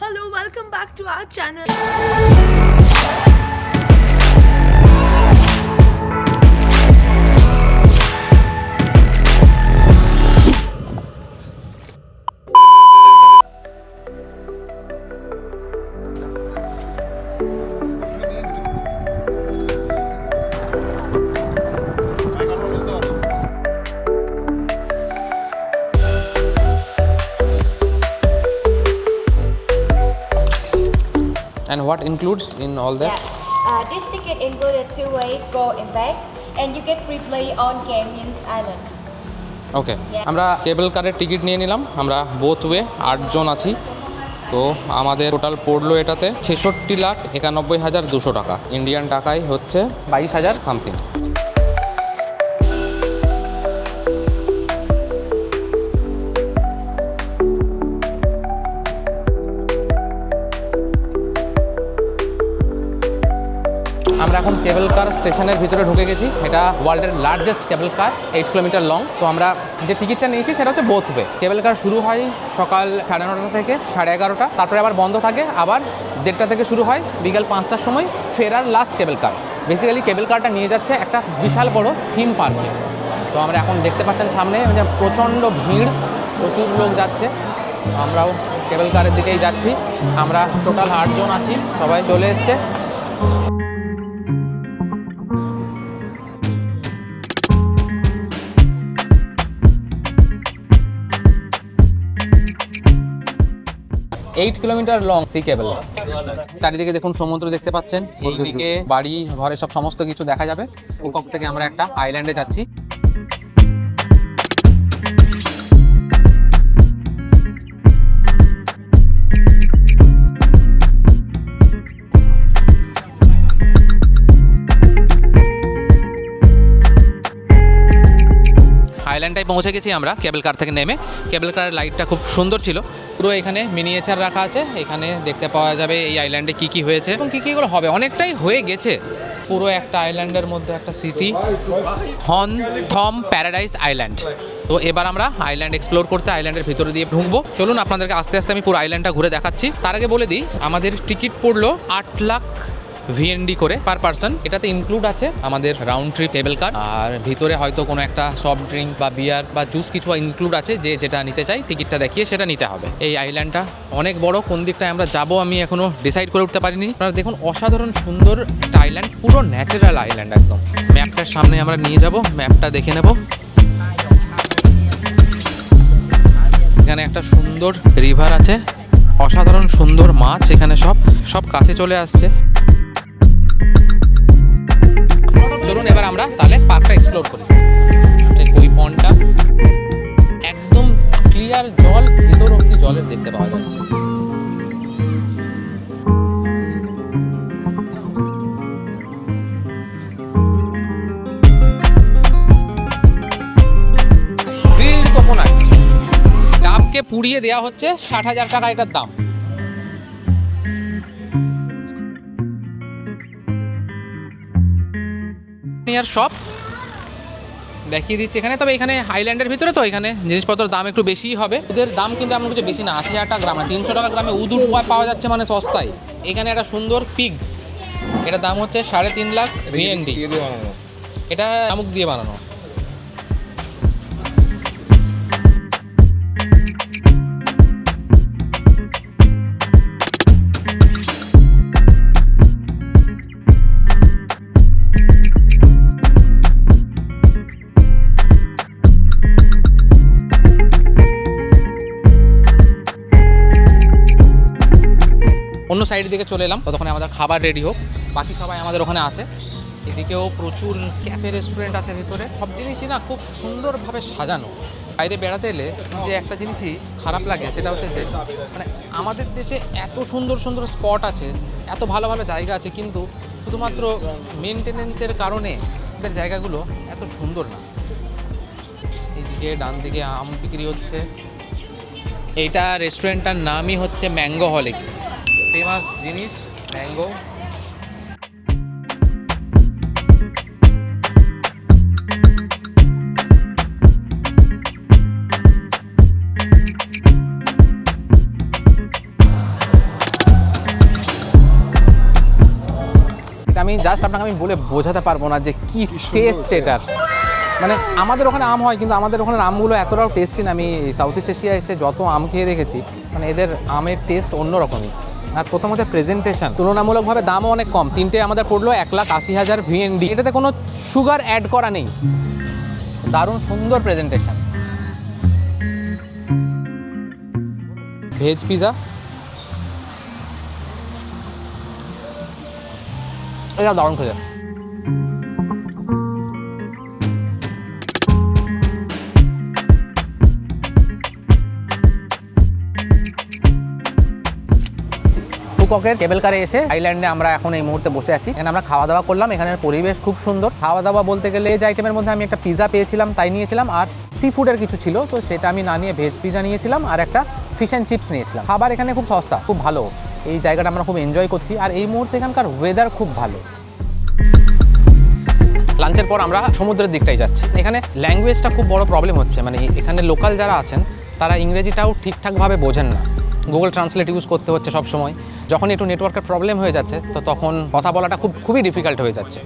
Hello, welcome back to our channel. And what includes in all that? This ticket included two-way go and back, and you get free play on Canyons Island. ওকে, আমরা কেবল কারের ticket নিয়ে নিলাম। আমরা both way 8 জন আছি। তো আমাদের total পড়লো এটাতে 66,91,200 টাকা। ইন্ডিয়ান টাকায় হচ্ছে 22,000 সামথিং। আমরা এখন কেবল কার স্টেশনের ভিতরে ঢুকে গেছি। এটা ওয়ার্ল্ডের লার্জেস্ট কেবল কার, 8 কিলোমিটার লং। তো আমরা যে টিকিটটা নিয়েছি সেটা হচ্ছে বোথ ওয়ে। কেবল কার শুরু হয় সকাল 9:30 থেকে 11:30, তারপরে আবার বন্ধ থাকে, আবার 1:30 থেকে শুরু হয়, বিকাল 5টার সময় ফেরার লাস্ট কেবল কার। বেসিক্যালি কেবল কারটা নিয়ে যাচ্ছে একটা বিশাল বড় থিম পার্কে। তো আমরা এখন দেখতে পাচ্ছেন সামনে যে প্রচণ্ড ভিড়, প্রচুর লোক যাচ্ছে। আমরাও কেবল কারের দিকেই যাচ্ছি। আমরা টোটাল 8 জন আছি, সবাই চলে এসছে। Kilometre long sea cable. চারিদিকে দেখুন সমুদ্র দেখতে পাচ্ছেন, এইদিকে বাড়ি ঘরে সব সমস্ত কিছু দেখা যাবে। ব্যাংকক থেকে আমরা একটা আইল্যান্ডে যাচ্ছি। আইল্যান্ডটায় পৌঁছে গেছি আমরা কেবল কার থেকে নেমে। কেবল কারের লাইটটা খুব সুন্দর ছিল। পুরো এখানে মিনিয়েচার রাখা আছে, এখানে দেখতে পাওয়া যাবে এই আইল্যান্ডে কী কী হয়েছে এবং কী কী এগুলো হবে। অনেকটাই হয়ে গেছে। পুরো একটা আইল্যান্ডের মধ্যে একটা সিটি, হন থম প্যারাডাইস আইল্যান্ড। তো এবার আমরা আইল্যান্ড এক্সপ্লোর করতে আইল্যান্ডের ভিতরে দিয়ে ঢুকবো। চলুন আপনাদেরকে আস্তে আস্তে আমি পুরো আইল্যান্ডটা ঘুরে দেখাচ্ছি। তার আগে বলে দিই, আমাদের টিকিট পড়লো 8 লাখ VND করে পার পারসন। এটাতে ইনক্লুড আছে আমাদের রাউন্ড ট্রিপ কেবল কার, আর ভিতরে হয়তো কোনো একটা সফট ড্রিঙ্ক বা বিয়ার বা জুস কিছু ইনক্লুড আছে। যে যেটা নিতে চাই টিকিটটা দেখিয়ে সেটা নিতে হবে। এই আইল্যান্ডটা অনেক বড়, কোন দিকটায় আমরা যাব আমি এখনো ডিসাইড করে উঠতে পারিনি। আপনারা দেখুন, অসাধারণ সুন্দর একটা আইল্যান্ড, পুরো ন্যাচারাল আইল্যান্ড একদম। ম্যাপটার সামনে আমরা নিয়ে যাব, ম্যাপটা দেখে নেব। এখানে একটা সুন্দর রিভার আছে, অসাধারণ সুন্দর মাছ, এখানে সব কাছে চলে আসছে। চলুন এবার আমরা তাহলে পার্কটা এক্সপ্লোর করি। ওই পন্ডটা একদম ক্লিয়ার জল, ভিতর অব্দি জলের দেখতে পাওয়া যাচ্ছে। গ্রিলড কোকোনাট, ডাবকে পুড়িয়ে দেওয়া হচ্ছে 60,000 টাকা এটার দাম। সব দেখিয়ে দিচ্ছি এখানে। তবে এখানে আইল্যান্ডের ভিতরে তো এখানে জিনিসপত্রের দাম একটু বেশিই হবে। ওদের দাম কিন্তু এমন কিছু বেশি না, 80,000 টাকা গ্রাম না, 300 টাকা গ্রামে উদুর পাওয়া যাচ্ছে, মানে সস্তায়। এখানে একটা সুন্দর পিগ, এটার দাম হচ্ছে 3.5 লাখ VND। এটা শামুক দিয়ে বানানো। অন্য সাইডের দিকে চলে এলাম, ততক্ষণে আমাদের খাবার রেডি হোক। বাকি সবাই আমাদের ওখানে আছে। এদিকেও প্রচুর ক্যাফে রেস্টুরেন্ট আছে ভিতরে। সব জিনিসই না খুব সুন্দরভাবে সাজানো। বাইরে বেড়াতে এলে যে একটা জিনিসই খারাপ লাগে, সেটা হচ্ছে যে মানে আমাদের দেশে এত সুন্দর সুন্দর স্পট আছে, এত ভালো ভালো জায়গা আছে, কিন্তু শুধুমাত্র মেনটেনেন্সের কারণে আমাদের জায়গাগুলো এত সুন্দর না। এইদিকে ডান দিকে আম বিক্রি হচ্ছে। এইটা রেস্টুরেন্টটার নামই হচ্ছে ম্যাঙ্গোহলিক। ফেমাস জিনিস ম্যাঙ্গো। আমি জাস্ট আপনাকে আমি বলে বোঝাতে পারবো না যে কি টেস্ট এটার। মানে আমাদের ওখানে আম হয়, কিন্তু আমাদের ওখানে আমগুলো এতটাও টেস্টি না। আমি সাউথ ইস্ট এশিয়া এসে যত আম খেয়ে দেখেছি, মানে এদের আমের টেস্ট অন্যরকমই। আর প্রথমত প্রেজেন্টেশন, তুলনামূলকভাবে দামও অনেক কম। তিনটে আমাদের পড়লো 1,80,000 VND। এটাতে কোনো সুগার অ্যাড করা নেই। দারুণ সুন্দর প্রেজেন্টেশন। ভেজ পিজা, এটা দারুণ খেতে। ফুককের কেবল কারে এসে আইল্যান্ডে আমরা এখন এই মুহূর্তে বসে আছি। এখানে আমরা খাওয়া দাওয়া করলাম। এখানের পরিবেশ খুব সুন্দর। খাওয়া দাওয়া বলতে গেলে এই আইটেমের মধ্যে আমি একটা পিজা পেয়েছিলাম, তাই নিয়েছিলাম। আর সি ফুডের কিছু ছিল, তো সেটা আমি না নিয়ে ভেজ পিজা নিয়েছিলাম, আর একটা ফিশ অ্যান্ড চিপস নিয়েছিলাম। খাবার এখানে খুব সস্তা, খুব ভালো। এই জায়গাটা আমরা খুব এনজয় করছি। আর এই মুহূর্তে এখানকার ওয়েদার খুব ভালো। লাঞ্চের পর আমরা সমুদ্রের দিকটাই যাচ্ছি। এখানে ল্যাঙ্গুয়েজটা খুব বড় প্রবলেম হচ্ছে। মানে এখানে লোকাল যারা আছেন তারা ইংরেজিটাও ঠিকঠাকভাবে বোঝেন না। গুগল ট্রান্সলেট ইউজ করতে হচ্ছে সব সময়। যখন একটু নেটওয়ার্কের প্রবলেম হয়ে যাচ্ছে, তো তখন কথা বলাটা খুবই ডিফিকাল্ট হয়ে যাচ্ছে।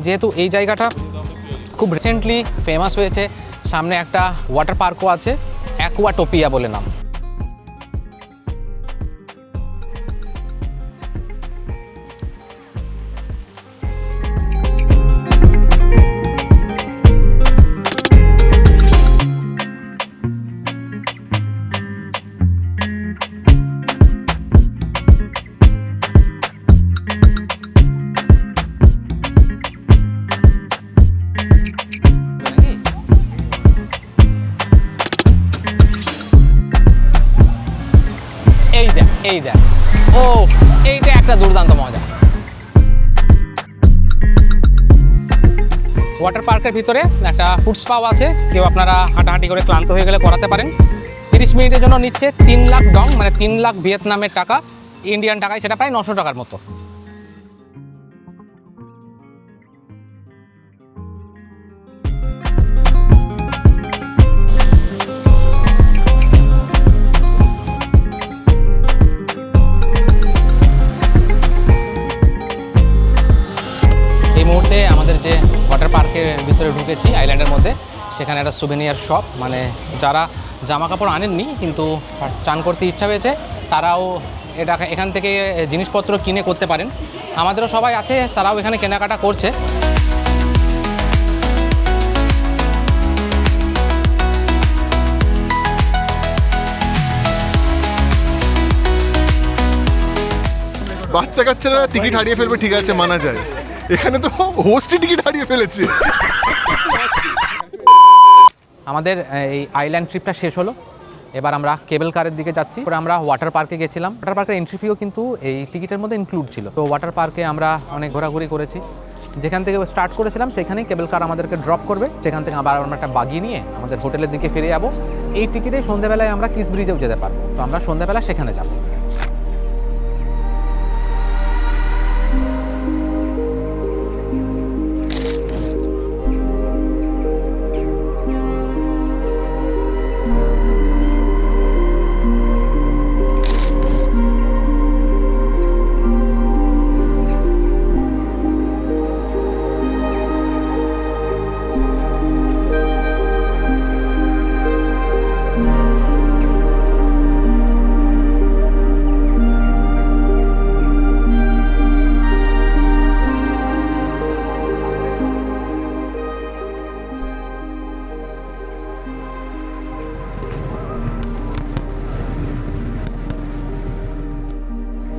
যেহেতু এই জায়গাটা খুব রিসেন্টলি ফেমাস হয়েছে, সামনে একটা ওয়াটার পার্কও আছে, অ্যাকুয়াটোপিয়া বলে নাম। এই দেখ, ও এইটা একটা দুর্দান্ত মজা। ওয়াটার পার্কের ভিতরে একটা ফুড স্পাও আছে, কেউ আপনারা হাঁটাহাঁটি করে ক্লান্ত হয়ে গেলে করাতে পারেন। 30 মিনিটের জন্য নিচ্ছে 3 লাখ ডং, মানে 3 লাখ ভিয়েতনামের টাকা। ইন্ডিয়ান টাকায় সেটা প্রায় 900 টাকার মতো। আমাদের যে ওয়াটার পার্কের ভিতরে ঢুকেছি আইল্যান্ডের মধ্যে, সেখানে একটা সুভেনিয়ার শপ, মানে যারা জামা কাপড় আনেননি কিন্তু চান করতে ইচ্ছা হয়েছে, তারাও এখান থেকে জিনিসপত্র কিনে করতে পারেন। আমাদেরও সবাই আছে, তারাও এখানে কেনাকাটা করছে। বাচ্চা কাচ্চারা টিকিট হারিয়ে ফেলবে, ঠিক আছে, মানা যায়। এখানে তো হোস্টই টিকিট হারিয়ে ফেলেছে। আমাদের এই আইল্যান্ড ট্রিপটা শেষ হলো। এবার আমরা কেবল কারের দিকে যাচ্ছি। পরে আমরা ওয়াটার পার্কে গেছিলাম। ওয়াটার পার্কের এন্ট্রি ফিও কিন্তু এই টিকিটের মধ্যে ইনক্লুড ছিল। তো ওয়াটার পার্কে আমরা অনেক ঘোরাঘুরি করেছি। যেখান থেকে স্টার্ট করেছিলাম সেখানেই কেবল কার আমাদেরকে ড্রপ করবে। সেখান থেকে আবার আমরা একটা বাগি নিয়ে আমাদের হোটেলের দিকে ফিরে যাবো। এই টিকিটে সন্ধ্যাবেলায় আমরা কিস ব্রিজেও যেতে পারবো। তো আমরা সন্ধ্যাবেলা সেখানে যাবো।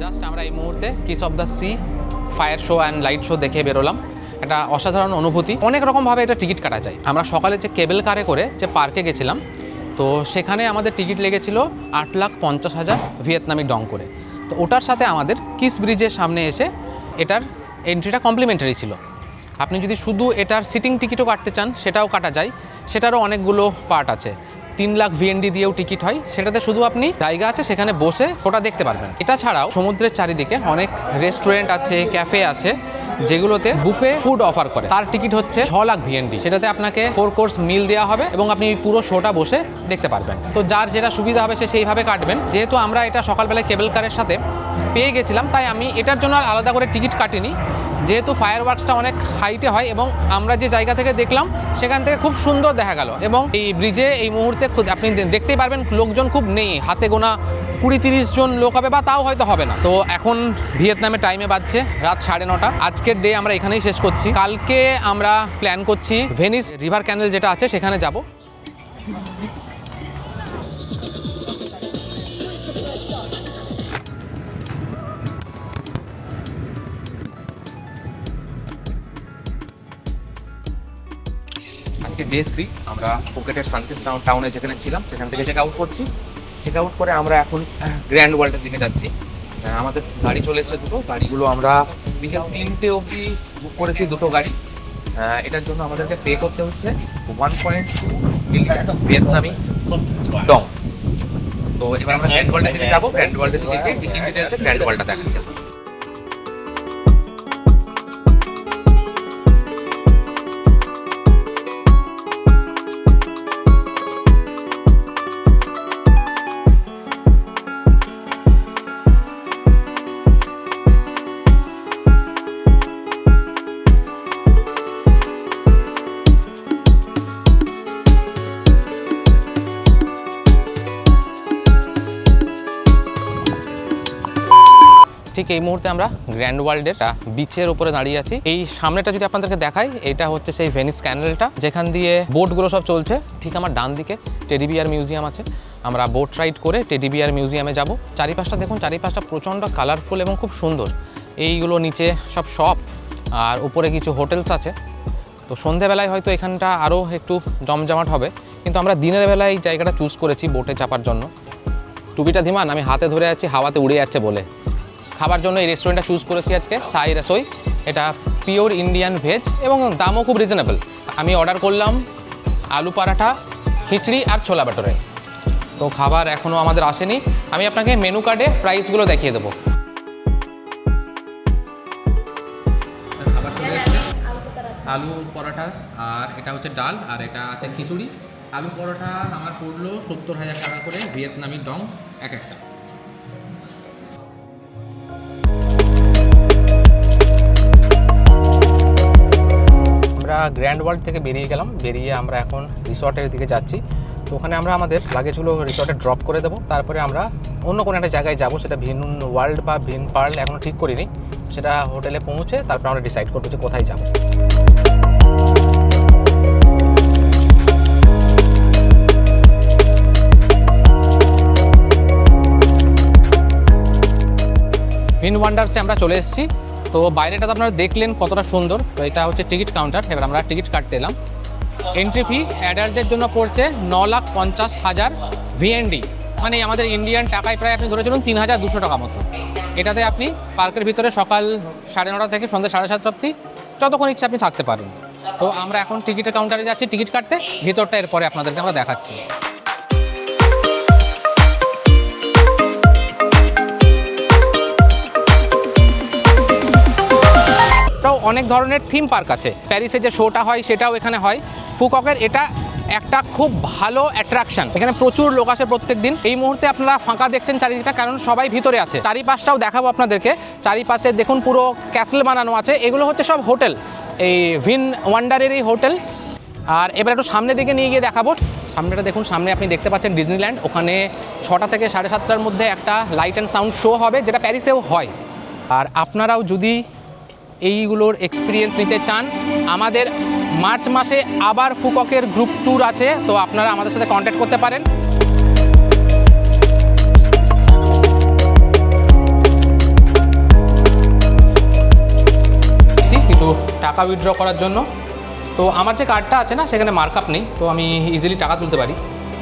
জাস্ট আমরা এই মুহূর্তে kiss of the sea fire show and light show দেখে বেরোলাম। একটা অসাধারণ অনুভূতি। অনেক রকমভাবে এটা টিকিট কাটা যায়। আমরা সকালে যে কেবল কারে করে যে পার্কে গেছিলাম, তো সেখানে আমাদের টিকিট লেগেছিল 8,50,000 ভিয়েতনামি ডং করে। তো ওটার সাথে আমাদের কিস ব্রিজের সামনে এসে এটার এন্ট্রিটা কমপ্লিমেন্টারি ছিল। আপনি যদি শুধু এটার সিটিং টিকিটও কাটতে চান, সেটাও কাটা যায়। সেটারও অনেকগুলো পার্ট আছে। 3 লাখ VND দিয়েও টিকিট হয়। সেটাতে শুধু আপনি জায়গা আছে, সেখানে বসে ওটা দেখতে পারবেন। এটা ছাড়াও সমুদ্রের চারিদিকে অনেক রেস্টুরেন্ট আছে, ক্যাফে আছে, যেগুলোতে বুফে ফুড অফার করে। তার টিকিট হচ্ছে 6 লাখ VND। সেটাতে আপনাকে 4 কোর্স মিল দেওয়া হবে এবং আপনি পুরো শোটা বসে দেখতে পারবেন। তো যার যেটা সুবিধা হবে সে সেইভাবে কাটবেন। যেহেতু আমরা এটা সকালবেলায় কেবল কারের সাথে পেয়ে গেছিলাম, তাই আমি এটার জন্য আর আলাদা করে টিকিট কাটিনি। যেহেতু ফায়ার ওয়ার্কসটা অনেক হাইটে হয় এবং আমরা যে জায়গা থেকে দেখলাম সেখান থেকে খুব সুন্দর দেখা গেল। এবং এই ব্রিজে এই মুহূর্তে আপনি দেখতেই পারবেন লোকজন খুব নেই, হাতে গোনা 20-30 জন লোক হবে, বা তাও হয়তো হবে না। তো এখন ভিয়েতনামে টাইমে বাজছে রাত 9:30। আজকের ডে আমরা এখানেই শেষ করছি। কালকে আমরা প্ল্যান করছি ভেনিস রিভার ক্যানেল যেটা আছে সেখানে যাব। আজকে ডে 3, আমরা ফুকেটের সানসেট টাউনে যেখানে ছিলাম সেখান থেকে চেক আউট করছি। চেক আউট করে আমরা এখন গ্র্যান্ড ওয়ার্ল্ডের দিকে যাচ্ছি। আমাদের গাড়ি চলে এসেছে দুটো, গাড়িগুলো আমরা বিকেল 3টে অবধি বুক করেছি দুটো গাড়ি। এটার জন্য আমাদেরকে পে করতে হচ্ছে 1.2 মিলিয়ন ভিয়েতনামি ডং। তো এবার আমরা গ্র্যান্ড ওয়ার্ল্ডের দিকে যাবো। গ্র্যান্ড ওয়ার্ল্ডের দিকে ইন ডিটেলসে গ্র্যান্ড ওয়ার্ল্ডটা দেখাচ্ছি। ঠিক এই মুহূর্তে আমরা গ্র্যান্ড ওয়ার্ল্ডের বিচের উপরে দাঁড়িয়ে আছি। এই সামনেটা যদি আপনাদেরকে দেখাই, এটা হচ্ছে সেই ভেনিস ক্যানেলটা যেখান দিয়ে বোটগুলো সব চলছে। ঠিক আমার ডান দিকে টেডি বিয়ার মিউজিয়াম আছে, আমরা বোট রাইড করে টেডি বিয়ার মিউজিয়ামে যাব। চারিপাশটা দেখুন, চারিপাশটা প্রচণ্ড কালারফুল এবং খুব সুন্দর। এইগুলো নিচে সব শপ আর উপরে কিছু হোটেলস আছে। তো সন্ধেবেলায় হয়তো এখানটা আরও একটু জমজমাট হবে, কিন্তু আমরা দিনের বেলায় এই জায়গাটা চুজ করেছি বোটে চাপার জন্য। টুপিটা ধিমান, আমি হাতে ধরে আছি, হাওয়াতে উড়ে যাচ্ছে বলে। খাবার জন্য এই রেস্টুরেন্টটা চুজ করেছি আজকে, সাই রসোই। এটা পিওর ইন্ডিয়ান ভেজ এবং দামও খুব রিজনেবল। আমি অর্ডার করলাম আলু পরাঠা, খিচড়ি আর ছোলা বাটোরে। তো খাবার এখনও আমাদের আসেনি, আমি আপনাকে মেনু কার্ডে প্রাইসগুলো দেখিয়ে দেবো। খাবার চলে এসেছে, আলু পরাঠা, আর এটা হচ্ছে ডাল, আর এটা আছে খিচুড়ি। আলু পরোটা আমার পড়লো 70,000 টাকা করে, ভিয়েতনামি ডং এক একটা। আমরা গ্র্যান্ড ওয়ার্ল্ড থেকে বেরিয়ে গেলাম, বেরিয়ে আমরা এখন রিসর্টের দিকে যাচ্ছি। তো ওখানে আমরা আমাদের লাগেজগুলো রিসর্টে ড্রপ করে দেবো, তারপরে আমরা অন্য কোনো একটা জায়গায় যাব, সেটা ভিন ওয়ার্ল্ড বা ভিন পার্ল এখনও ঠিক করিনি। সেটা হোটেলে পৌঁছে তারপর আমরা ডিসাইড করবো যে কোথায় যাব। ভিন ওয়ান্ডার্সে আমরা চলে এসেছি। তো বাইরেটা তো আপনারা দেখলেন কতটা সুন্দর। তো এটা হচ্ছে টিকিট কাউন্টার, এবার আমরা টিকিট কাটতে এলাম। এন্ট্রি ফি অ্যাডাল্টদের জন্য পড়ছে 9,50,000 ভিএনডি, মানে আমাদের ইন্ডিয়ান টাকায় প্রায় আপনি ধরে চলুন 3,200 টাকা মতো। এটাতে আপনি পার্কের ভিতরে সকাল 9:30 থেকে সন্ধ্যা 7:30 অবধি যতক্ষণ ইচ্ছা আপনি থাকতে পারেন। তো আমরা এখন টিকিটের কাউন্টারে যাচ্ছি টিকিট কাটতে, ভিতরটা এরপরে আপনাদেরকে আমরা দেখাচ্ছি। অনেক ধরনের থিম পার্ক আছে, প্যারিসে যে শোটা হয় সেটাও এখানে হয়। ফুককের এটা একটা খুব ভালো অ্যাট্রাকশন, এখানে প্রচুর লোক আসে প্রত্যেক দিন। এই মুহূর্তে আপনারা ফাঁকা দেখছেন চারিদিকটা, কারণ সবাই ভিতরে আছে। চারিপাশটাও দেখাবো আপনাদেরকে। চারিপাশে দেখুন পুরো ক্যাসেল বানানো আছে, এগুলো হচ্ছে সব হোটেল, এই ভিন ওয়ান্ডারেরই হোটেল। আর এবার একটু সামনের দিকে নিয়ে গিয়ে দেখাবো। সামনেটা দেখুন, সামনে আপনি দেখতে পাচ্ছেন ডিজনিল্যান্ড। ওখানে 6টা থেকে 7:30টার মধ্যে একটা লাইট অ্যান্ড সাউন্ড শো হবে, যেটা প্যারিসেও হয়। আর আপনারাও যদি এইগুলোর এক্সপিরিয়েন্স নিতে চান, আমাদের মার্চ মাসে আবার ফুককের গ্রুপ ট্যুর আছে, তো আপনারা আমাদের সাথে কন্ট্যাক্ট করতে পারেন। কিছু টাকা উইথড্র করার জন্য, তো আমার যে কার্ডটা আছে না সেখানে মার্কআপ নেই, তো আমি ইজিলি টাকা তুলতে পারি,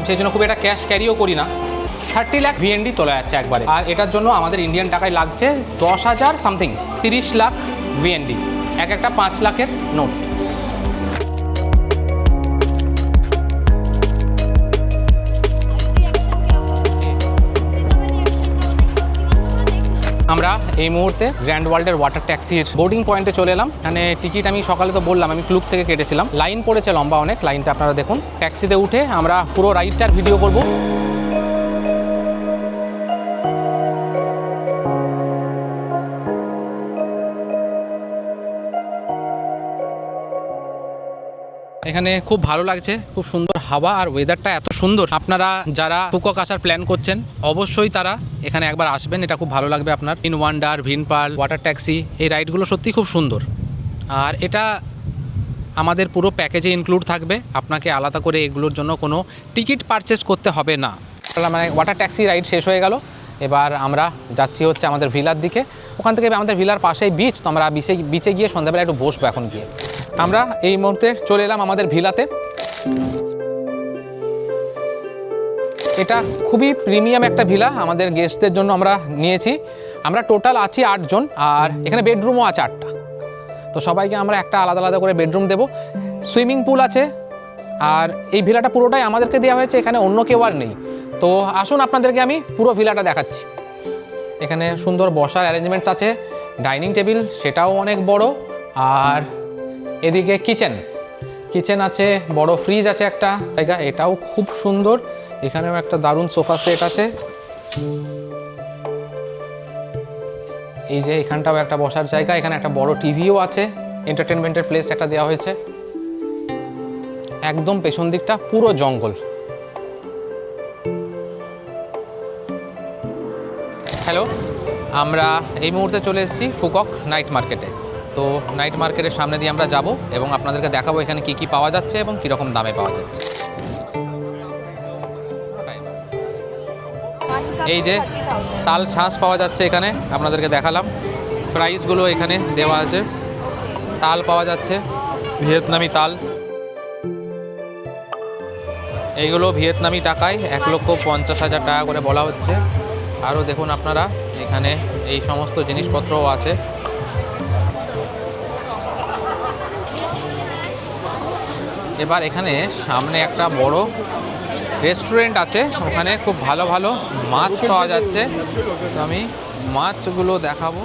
সেই জন্য খুব একটা ক্যাশ ক্যারিও করি না। 30 লাখ ভিএনডি তোলা যাচ্ছে একবারে। আর এটার জন্য আমাদের ইন্ডিয়ান টাকায় লাগছে 10,000 সামথিং, 30 লাখ ভিএনডি, একটা 5 লাখের নোট। আমরা এই মুহূর্তে গ্র্যান্ড ওয়ার্ল্ডের ওয়াটার ট্যাক্সির বোর্ডিং পয়েন্টে চলে এলাম। এখানে টিকিট আমি সকালে তো বললাম আমি ক্লুক থেকে কেটেছিলাম, লাইন পড়েছে লম্বা অনেক, লাইনটা আপনারা দেখুন। ট্যাক্সিতে উঠে আমরা পুরো রাইডটার ভিডিও করব। এখানে খুব ভালো লাগছে, খুব সুন্দর হাওয়া আর ওয়েদারটা এত সুন্দর। আপনারা যারা ফুকক আসার প্ল্যান করছেন অবশ্যই তারা এখানে একবার আসবেন, এটা খুব ভালো লাগবে আপনার। ইন ওয়ান্ডার, ভিনপাল, ওয়াটার ট্যাক্সি, এই রাইডগুলো সত্যি খুব সুন্দর। আর এটা আমাদের পুরো প্যাকেজে ইনক্লুড থাকবে, আপনাকে আলাদা করে এগুলোর জন্য কোনো টিকিট পারচেস করতে হবে না। মানে ওয়াটার ট্যাক্সি রাইড শেষ হয়ে গেল, এবার আমরা যাচ্ছি হচ্ছে আমাদের ভিলার দিকে। ওখান থেকে আমাদের ভিলার পাশেই বিচ, তো আমরা বিচে গিয়ে সন্ধ্যাবেলা একটু বসবো এখন গিয়ে। আমরা এই মুহূর্তে চলে এলাম আমাদের ভিলাতে। এটা খুবই প্রিমিয়াম একটা ভিলা আমাদের গেস্টদের জন্য আমরা নিয়েছি। আমরা টোটাল আছি 8 জন, আর এখানে বেডরুমও আছে 8টা। তো সবাইকে আমরা একটা আলাদা আলাদা করে বেডরুম দেবো। সুইমিং পুল আছে, আর এই ভিলাটা পুরোটাই আমাদেরকে দেওয়া হয়েছে, এখানে অন্য কেউ আর নেই। তো আসুন আপনাদেরকে আমি পুরো ভিলাটা দেখাচ্ছি। এখানে সুন্দর বসার অ্যারেঞ্জমেন্টস আছে, ডাইনিং টেবিল সেটাও অনেক বড়, আর এদিকে কিচেন আছে, বড় ফ্রিজ আছে একটা জায়গা, এটাও খুব সুন্দর। এখানেও একটা দারুণ সোফা সেট আছে। এই যে এখানটাও একটা বসার জায়গা, এখানে একটা বড় টিভিও আছে, এন্টারটেনমেন্টের প্লেস একটা দেওয়া হয়েছে। একদম পেছন দিকটা পুরো জঙ্গল। হ্যালো, আমরা এই মুহূর্তে চলে এসেছি ফুকক নাইট মার্কেটে। তো নাইট মার্কেটের সামনে দিয়ে আমরা যাব এবং আপনাদেরকে দেখাবো এখানে কি কি পাওয়া যাচ্ছে এবং কীরকম দামে পাওয়া যাচ্ছে। এই যে তাল শাঁস পাওয়া যাচ্ছে এখানে, আপনাদেরকে দেখালাম। প্রাইসগুলো এখানে দেওয়া আছে। তাল পাওয়া যাচ্ছে, ভিয়েতনামি তাল। এইগুলো ভিয়েতনামি টাকায় 1,50,000 টাকা করে বলা হচ্ছে। আরও দেখুন আপনারা এখানে এই সমস্ত জিনিসপত্রও আছে। এবার এখানে সামনে একটা বড় রেস্টুরেন্ট আছে, ওখানে খুব ভালো ভালো মাছ পাওয়া যাচ্ছে। তো আমি মাছগুলো দেখাবো।